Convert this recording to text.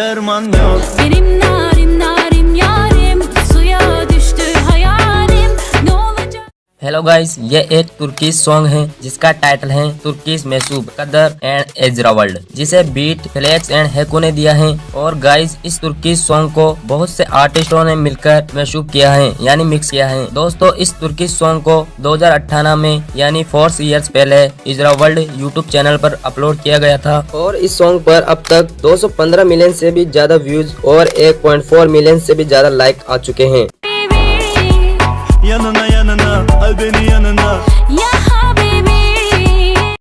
derman yok. Benim narim narim yarim suya düştü hayalim ne olacak? Hello guys, ये एक Turkish song है जिसका title है Turkish मेसूब कदर एंड एजरावर्ल्ड, जिसे बीट फ्लेक्स एंड हेको ने दिया है। और गाइस, इस तुर्किश सॉन्ग को बहुत से आर्टिस्टों ने मिलकर मेशूब किया है, यानी मिक्स किया है। दोस्तों, इस तुर्किश सॉन्ग को 2018 में यानी 4 इयर्स पहले एजरावर्ल्ड यूट्यूब चैनल पर अपलोड किया गया था। और इस सॉन्ग पर अब तक 215 मिलियन से भी ज्यादा व्यूज और 1.4 मिलियन से भी ज्यादा लाइक आ चुके हैं। Yanına yanına al beni yanına.